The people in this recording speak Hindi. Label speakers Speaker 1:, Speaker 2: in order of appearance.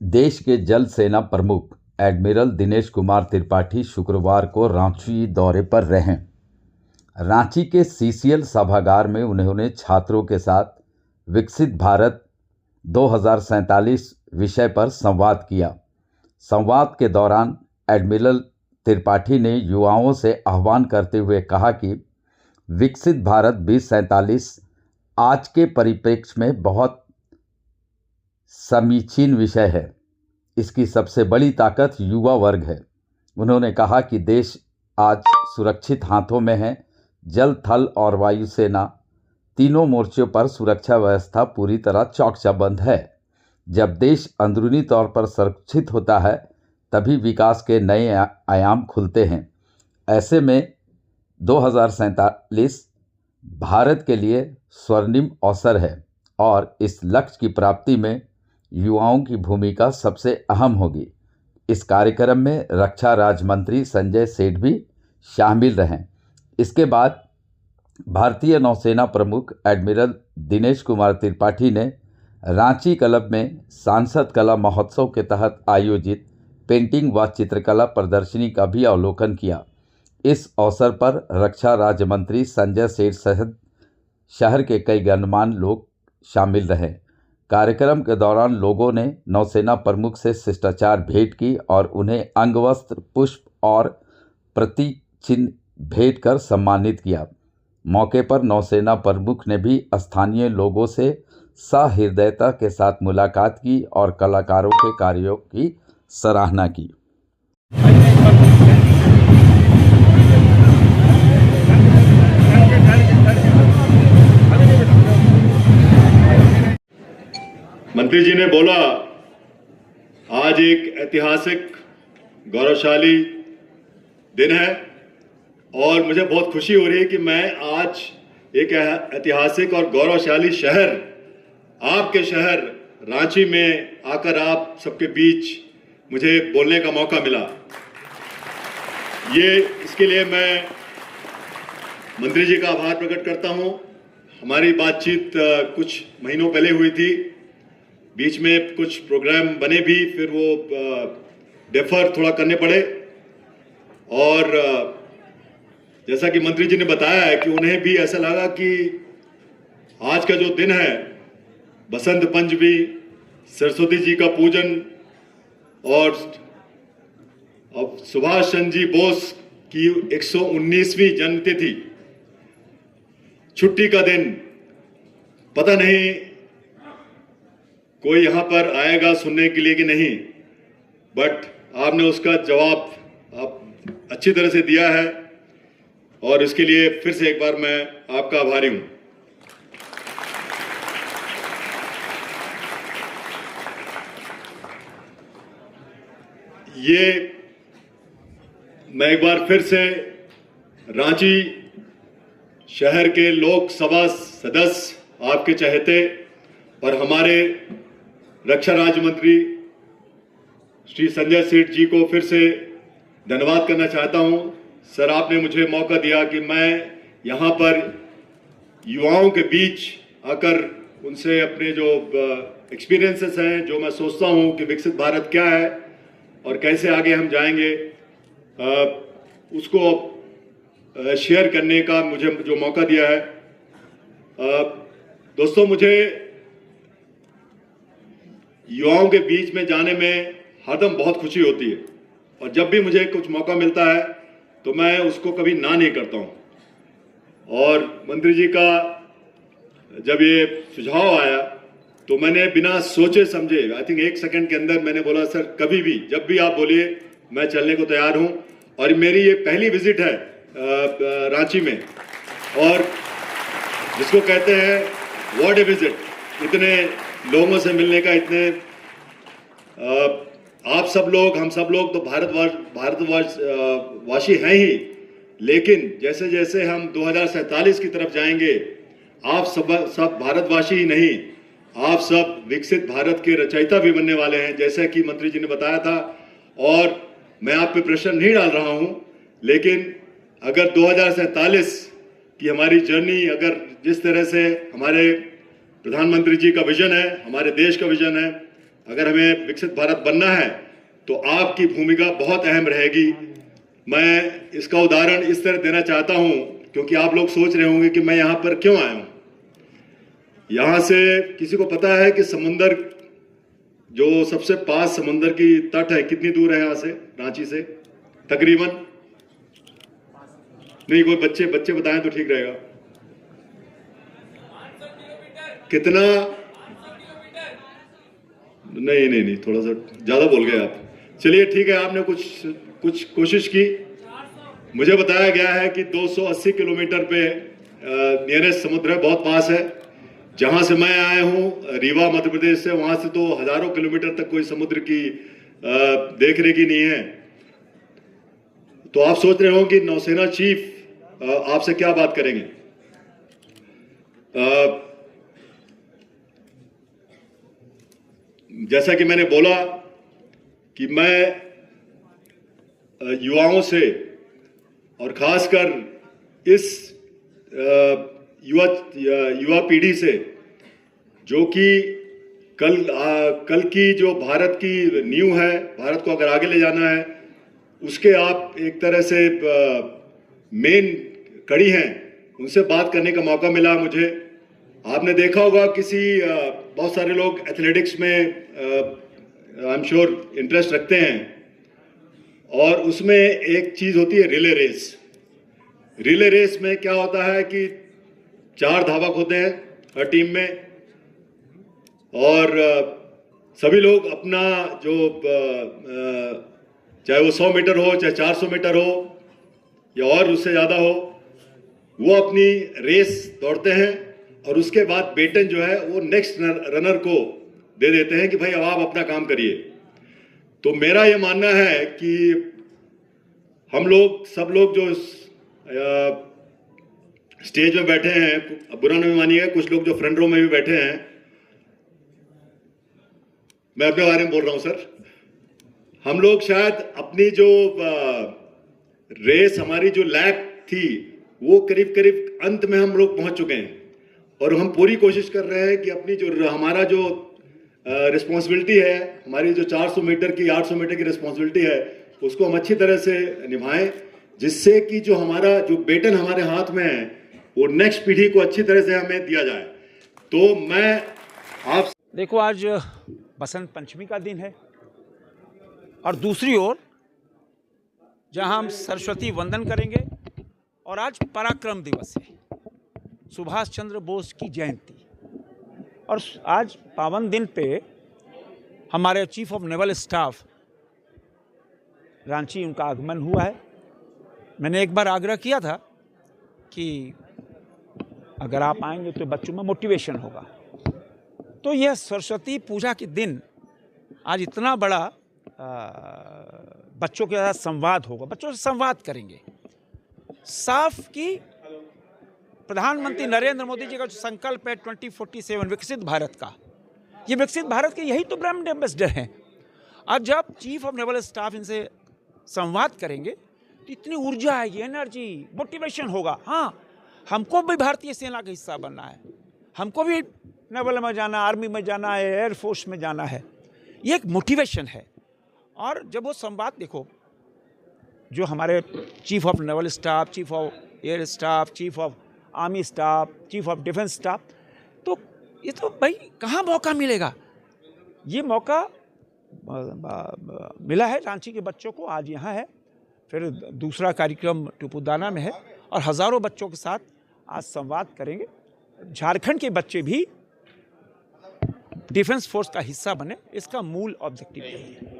Speaker 1: देश के जल सेना प्रमुख एडमिरल दिनेश कुमार त्रिपाठी शुक्रवार को रांची दौरे पर रहे। रांची के सीसीएल सभागार में उन्होंने छात्रों के साथ विकसित भारत 2047 विषय पर संवाद किया। संवाद के दौरान एडमिरल त्रिपाठी ने युवाओं से आह्वान करते हुए कहा कि विकसित भारत 2047 आज के परिप्रेक्ष्य में बहुत समीचीन विषय है। इसकी सबसे बड़ी ताकत युवा वर्ग है। उन्होंने कहा कि देश आज सुरक्षित हाथों में है। जल, थल और वायुसेना तीनों मोर्चों पर सुरक्षा व्यवस्था पूरी तरह चौकस-बंद है। जब देश अंदरूनी तौर पर सुरक्षित होता है तभी विकास के नए आयाम खुलते हैं। ऐसे में 2047 भारत के लिए स्वर्णिम अवसर है और इस लक्ष्य की प्राप्ति में युवाओं की भूमिका सबसे अहम होगी। इस कार्यक्रम में रक्षा राज्य मंत्री संजय सेठ भी शामिल रहे। इसके बाद भारतीय नौसेना प्रमुख एडमिरल दिनेश कुमार त्रिपाठी ने रांची क्लब में सांसद कला महोत्सव के तहत आयोजित पेंटिंग व चित्रकला प्रदर्शनी का भी अवलोकन किया। इस अवसर पर रक्षा राज्य मंत्री संजय सेठ सहित शहर के कई गणमान्य लोग शामिल रहे। कार्यक्रम के दौरान लोगों ने नौसेना प्रमुख से शिष्टाचार भेंट की और उन्हें अंगवस्त्र, पुष्प और प्रतीक चिन्ह भेंट कर सम्मानित किया। मौके पर नौसेना प्रमुख ने भी स्थानीय लोगों से सहृदयता के साथ मुलाकात की और कलाकारों के कार्यों की सराहना की।
Speaker 2: मंत्री जी ने बोला, आज एक ऐतिहासिक गौरवशाली दिन है और मुझे बहुत खुशी हो रही है कि मैं आज एक ऐतिहासिक और गौरवशाली शहर, आपके शहर रांची में आकर आप सबके बीच मुझे बोलने का मौका मिला। इसके लिए मैं मंत्री जी का आभार प्रकट करता हूं। हमारी बातचीत कुछ महीनों पहले हुई थी, बीच में कुछ प्रोग्राम बने भी, फिर वो डेफर थोड़ा करने पड़े और जैसा कि मंत्री जी ने बताया है कि उन्हें भी ऐसा लगा कि आज का जो दिन है, बसंत पंचमी, सरस्वती जी का पूजन और अब सुभाष चंद्र जी बोस की 119वीं जन्मतिथि, छुट्टी का दिन, पता नहीं कोई यहां पर आएगा सुनने के लिए कि नहीं, बट आपने उसका जवाब आप अच्छी तरह से दिया है और इसके लिए फिर से एक बार मैं आपका आभारी हूं। मैं एक बार फिर से रांची शहर के लोकसभा सदस्य, आपके चहेते और हमारे रक्षा राज्य मंत्री श्री संजय सेठ जी को फिर से धन्यवाद करना चाहता हूं। सर, आपने मुझे मौका दिया कि मैं यहां पर युवाओं के बीच आकर उनसे अपने जो एक्सपीरियंसेस हैं, जो मैं सोचता हूं कि विकसित भारत क्या है और कैसे आगे हम जाएंगे, उसको शेयर करने का मुझे जो मौका दिया है। दोस्तों, मुझे युवाओं के बीच में जाने में हरदम बहुत खुशी होती है और जब भी मुझे कुछ मौका मिलता है तो मैं उसको कभी ना नहीं करता हूं। और मंत्री जी का जब ये सुझाव आया तो मैंने बिना सोचे समझे, आई थिंक 1 सेकंड के अंदर मैंने बोला, सर कभी भी जब भी आप बोलिए मैं चलने को तैयार हूं। और मेरी ये पहली विजिट है रांची में, और जिसको कहते हैं व्हाट ए विजिट, इतने लोगों से मिलने का, इतने आप सब लोग, हम सब लोग तो भारतवासी हैं ही, लेकिन जैसे जैसे हम 2047 की तरफ जाएंगे, आप सब भारतवासी ही नहीं, आप सब विकसित भारत के रचयिता भी बनने वाले हैं, जैसा कि मंत्री जी ने बताया था। और मैं आप पे प्रश्न नहीं डाल रहा हूं, लेकिन अगर 2047 की हमारी जर्नी, अगर जिस तरह से हमारे प्रधानमंत्री जी का विजन है, हमारे देश का विजन है, अगर हमें विकसित भारत बनना है तो आपकी भूमिका बहुत अहम रहेगी। मैं इसका उदाहरण इस तरह देना चाहता हूं, क्योंकि आप लोग सोच रहे होंगे कि मैं यहां पर क्यों आया हूं। यहां से किसी को पता है कि समुंदर, जो सबसे पास समुंदर की तट है, कितनी दूर है यहां से, रांची से? तकरीबन, नहीं कोई बच्चे बताएं तो ठीक रहेगा। कितना? नहीं, थोड़ा सा ज्यादा बोल गए आप। चलिए ठीक है, आपने कुछ कोशिश की। मुझे बताया गया है कि 280 किलोमीटर पे नियरेस्ट समुद्र है, बहुत पास है। जहां से मैं आया हूं, रीवा मध्य प्रदेश से, वहां से तो हजारों किलोमीटर तक कोई समुद्र की देख रेखी नहीं है। तो आप सोच रहे हो कि नौसेना चीफ आपसे क्या बात करेंगे। जैसा कि मैंने बोला कि मैं युवाओं से और खासकर इस युवा पीढ़ी से, जो कि कल की जो भारत की नींव है, भारत को अगर आगे ले जाना है, उसके आप एक तरह से मेन कड़ी हैं, उनसे बात करने का मौका मिला मुझे। आपने देखा होगा बहुत सारे लोग एथलेटिक्स में आई एम श्योर इंटरेस्ट रखते हैं, और उसमें एक चीज होती है रिले रेस। रिले रेस में क्या होता है कि 4 धावक होते हैं हर टीम में, और सभी लोग अपना जो चाहे वो 100 मीटर हो, चाहे 400 मीटर हो, या और उससे ज्यादा हो, वो अपनी रेस दौड़ते हैं, और उसके बाद बेटन जो है वो नेक्स्ट रनर को दे देते हैं कि भाई अब आप अपना काम करिए। तो मेरा ये मानना है कि हम लोग, सब लोग जो स्टेज में बैठे हैं, बुरा नहीं मानिएगा, कुछ लोग जो फ्रंट रो में भी बैठे हैं, मैं अपने बारे में बोल रहा हूं सर, हम लोग शायद अपनी जो रेस, हमारी जो लैग थी, वो करीब करीब अंत में हम लोग पहुंच चुके हैं, और हम पूरी कोशिश कर रहे हैं कि अपनी जो हमारा जो रिस्पॉन्सिबिलिटी है, हमारी जो 400 मीटर की, 800 मीटर की रिस्पॉन्सिबिलिटी है, उसको हम अच्छी तरह से निभाएं, जिससे कि जो हमारा जो बेटन हमारे हाथ में है, वो नेक्स्ट पीढ़ी को अच्छी तरह से हमें दिया जाए। तो मैं आप
Speaker 3: देखो, आज बसंत पंचमी का दिन है, और दूसरी ओर जहां हम सरस्वती वंदन करेंगे, और आज पराक्रम दिवस है, सुभाष चंद्र बोस की जयंती, और आज पावन दिन पे हमारे chief of naval staff Ranchi, उनका आगमन हुआ है। मैंने एक बार आग्रह किया था कि अगर आप आएंगे तो बच्चों में मोटिवेशन होगा। तो यह सरस्वती पूजा के दिन आज इतना बड़ा बच्चों के साथ संवाद होगा, बच्चों से संवाद करेंगे। साफ की प्रधानमंत्री नरेंद्र मोदी जी का जो संकल्प है 2047 विकसित भारत का, ये विकसित भारत के यही तो ब्रांड एम्बेसडर हैं। आज जब चीफ ऑफ नेवल स्टाफ इनसे संवाद करेंगे तो इतनी ऊर्जा आएगी, एनर्जी, मोटिवेशन होगा। हाँ, हमको भी भारतीय सेना का हिस्सा बनना है, हमको भी नेवल में जाना, आर्मी में जाना है, एयरफोर्स में जाना है, ये एक मोटिवेशन है। और जब वो संवाद देखो, जो हमारे chief of naval staff, chief of air staff, chief of army staff, chief of defence staff, तो ये तो भाई कहाँ मौका मिलेगा। ये मौका मिला है रांची के बच्चों को, आज यहाँ है, फिर दूसरा कार्यक्रम टुपुदाना में है, और हज़ारों बच्चों के साथ आज संवाद करेंगे। झारखंड के बच्चे भी डिफेंस फोर्स का हिस्सा बने, इसका मूल ऑब्जेक्टिव यही है।